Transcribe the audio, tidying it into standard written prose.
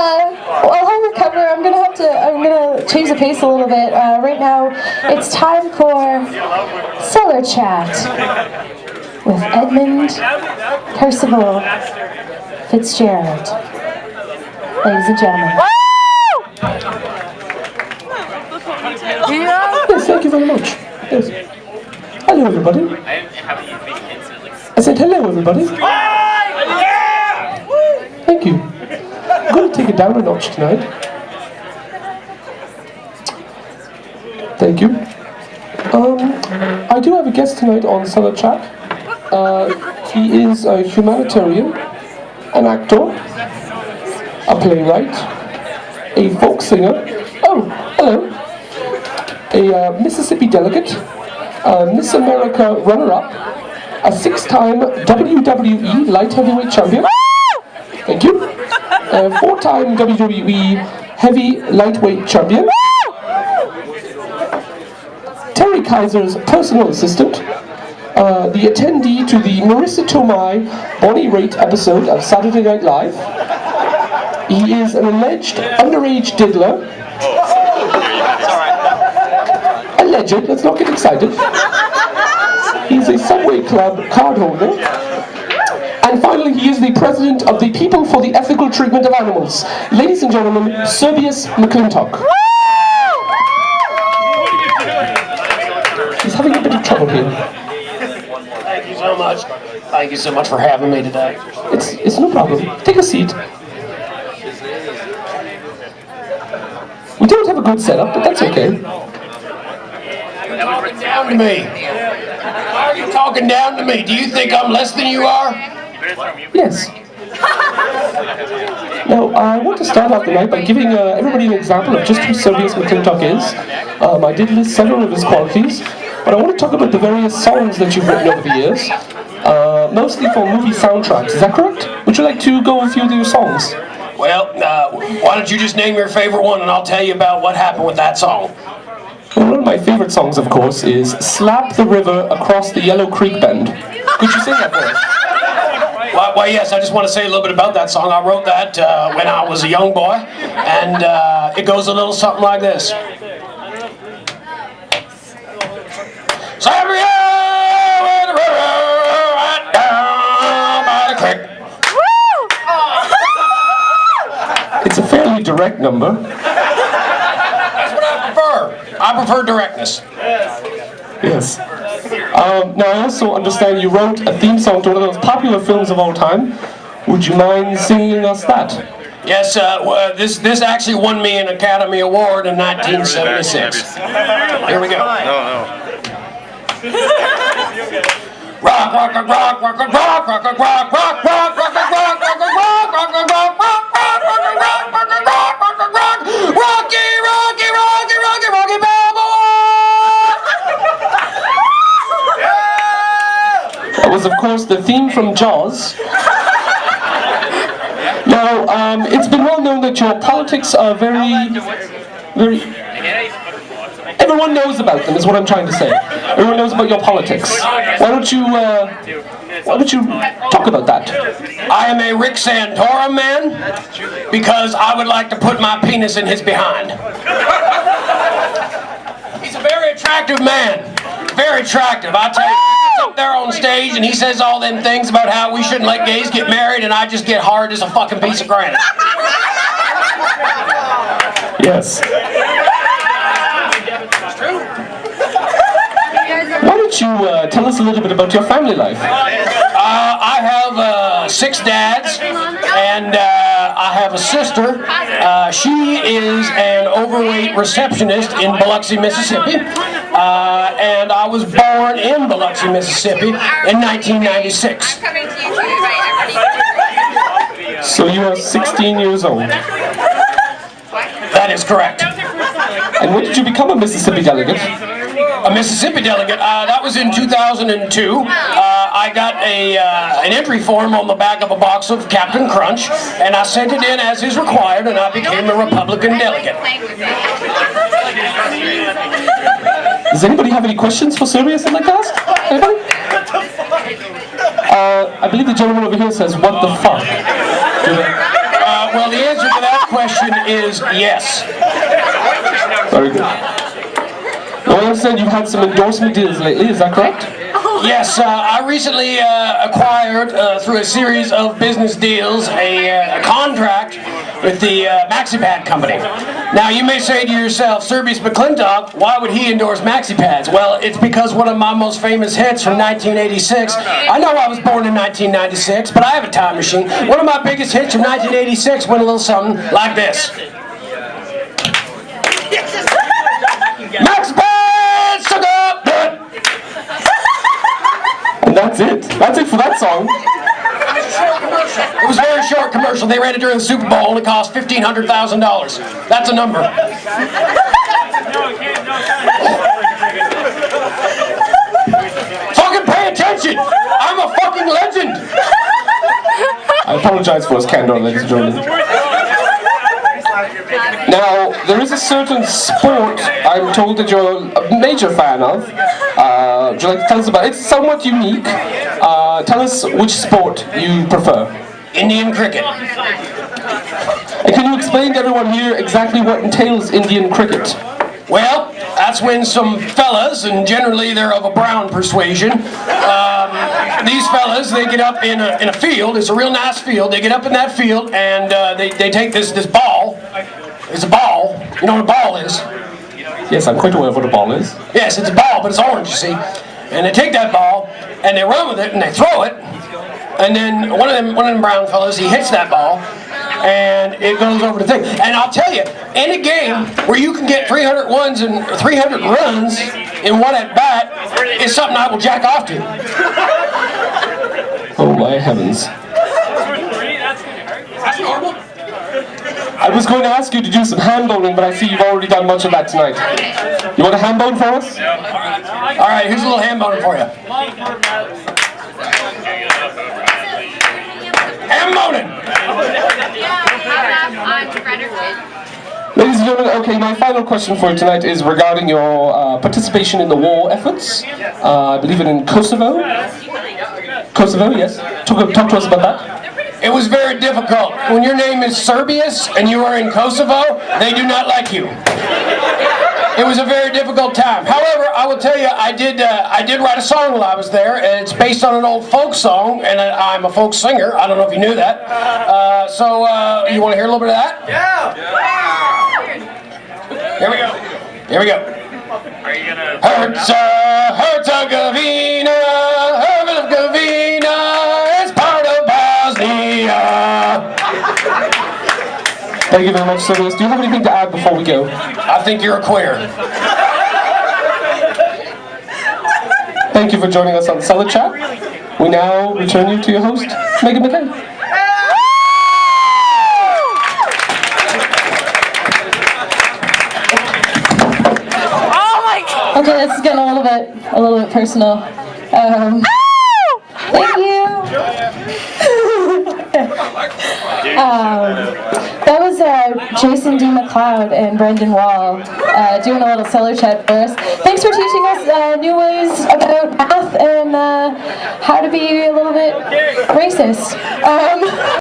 I'll recover. I'm gonna change the pace a little bit. Right now, it's time for Cellar Chat with Edmund Percival Fitzgerald. Ladies and gentlemen. Yes, thank you very much. Yes. Hello, everybody. I said hello, everybody. Thank you. I'm going to take it down a notch tonight. Thank you. I do have a guest tonight on Cellar Chat. He is a humanitarian, an actor, a playwright, a folk singer. Oh, hello. A Mississippi delegate, a Miss America runner-up, a 6-time WWE light heavyweight champion. Thank you. A 4-time WWE heavy lightweight champion. Terry Kaiser's personal assistant. The attendee to the Marissa Tomei Bonnie Raitt episode of Saturday Night Live. He is an alleged underage diddler. Alleged, let's not get excited. He's a Subway Club card holder. And finally, he is the president of the People for the Ethical Treatment of Animals. Ladies and gentlemen, Serbias McClintock. He's having a bit of trouble here. Thank you so much. Thank you so much for having me today. It's no problem. Take a seat. We don't have a good setup, but that's okay. Talking down to me. Why are you talking down to me? Do you think I'm less than you are? Yes. Now, I want to start off the night by giving everybody an example of just who Serbias McClintock is. I did list several of his qualities, but I want to talk about the various songs that you've written over the years, mostly for movie soundtracks. Is that correct? Would you like to go with a few of your songs? Well, why don't you just name your favorite one and I'll tell you about what happened with that song. Well, one of my favorite songs, of course, is Slap the River Across the Yellow Creek Bend. Could you sing that for us? Well, yes, I just want to say a little bit about that song. I wrote that when I was a young boy, and it goes a little something like this. Slap the river right down by the creek. It's a fairly direct number. That's what I prefer. I prefer directness. Yes. Now, I also understand you wrote a theme song to one of those popular films of all time. Would you mind singing us that? Yes, this actually won me an Academy Award in 1976. Here we go. No. Rock, rock, rock, rock, rock, rock, rock, rock, rock, rock, rock, rock, rock, rock, rock, rock, rock, rock, Rocky, Rocky, Rocky, Rocky, Rocky Balboa! That was, of course, the theme from Jaws. Now, it's been well known that your politics are very... Everyone knows about them, is what I'm trying to say. Everyone knows about your politics. Why don't you talk about that? I am a Rick Santorum man because I would like to put my penis in his behind. He's a very attractive man. Very attractive. I tell you, he gets up there on stage and he says all them things about how we shouldn't let gays get married, and I just get hard as a fucking piece of granite. Yes. Why don't you tell us a little bit about your family life? I have 6 dads, and I have a sister. She is an overweight receptionist in Biloxi, Mississippi, and I was born in Biloxi, Mississippi in 1996. So you are 16 years old. That is correct. And when did you become a Mississippi delegate? A Mississippi delegate. That was in 2002. I got an entry form on the back of a box of Captain Crunch, and I sent it in as is required, and I became a Republican delegate. Does anybody have any questions for Serbias I'd like to ask? Anybody? I believe the gentleman over here says, "What the fuck?" Well, the answer to that question is yes. Very good. Now, I understand you've had some endorsement deals lately, is that correct? Yes, I recently acquired, through a series of business deals, a contract with the MaxiPad company. Now, you may say to yourself, Serbias McClintock, why would he endorse MaxiPads? Well, it's because one of my most famous hits from 1986, I know I was born in 1996, but I have a time machine. One of my biggest hits from 1986 went a little something like this. MaxiPads, suck up, good. And that's it. That's it for that song. It was a very short commercial. They ran it during the Super Bowl. Only cost $1,500,000. That's a number. Fucking pay attention! I'm a fucking legend! I apologize for his candor, ladies and gentlemen. Now, there is a certain sport I'm told that you're a major fan of. Would you like to tell us about it? It's somewhat unique. Tell us which sport you prefer. Indian cricket. And can you explain to everyone here exactly what entails Indian cricket? Well, that's when some fellas, and generally they're of a brown persuasion, these fellas, they get up in a field. It's a real nice field. They get up in that field and they take this ball. It's a ball. You know what a ball is? Yes, I'm quite aware of what a ball is. Yes, it's a ball, but it's orange, you see. And they take that ball and they run with it and they throw it. And then one of them brown fellas, he hits that ball and it goes over the thing. And I'll tell you, in a game where you can get 300 runs and 300 runs in one at bat is something I will jack off to. Oh my heavens. I was going to ask you to do some hand bowling, but I see you've already done much of that tonight. You want a hand bone for us? All right, here's a little hand bone for you. Hand boning! Ladies and gentlemen, okay, my final question for you tonight is regarding your participation in the war efforts. I believe it in Kosovo. Kosovo, yes. Talk to us about that. It was very difficult. When your name is Serbius and you are in Kosovo, they do not like you. It was a very difficult time. However, I will tell you, I did write a song while I was there, and it's based on an old folk song, and I'm a folk singer. I don't know if you knew that. So you want to hear a little bit of that? Yeah! Here we go. Here we go. Are you gonna... Herzegovina, it's part of Bosnia. Thank you very much, Serbius. Do you have anything to add before we go? I think you're a queer. Thank you for joining us on Cellar Chat. We now return you to your host, Megan McKay. Okay, this is getting a little bit personal. Thank you. That was Jason D. McLeod and Brendan Wall doing a little Cellar Chat for us. Thanks for teaching us new ways about math and how to be a little bit racist.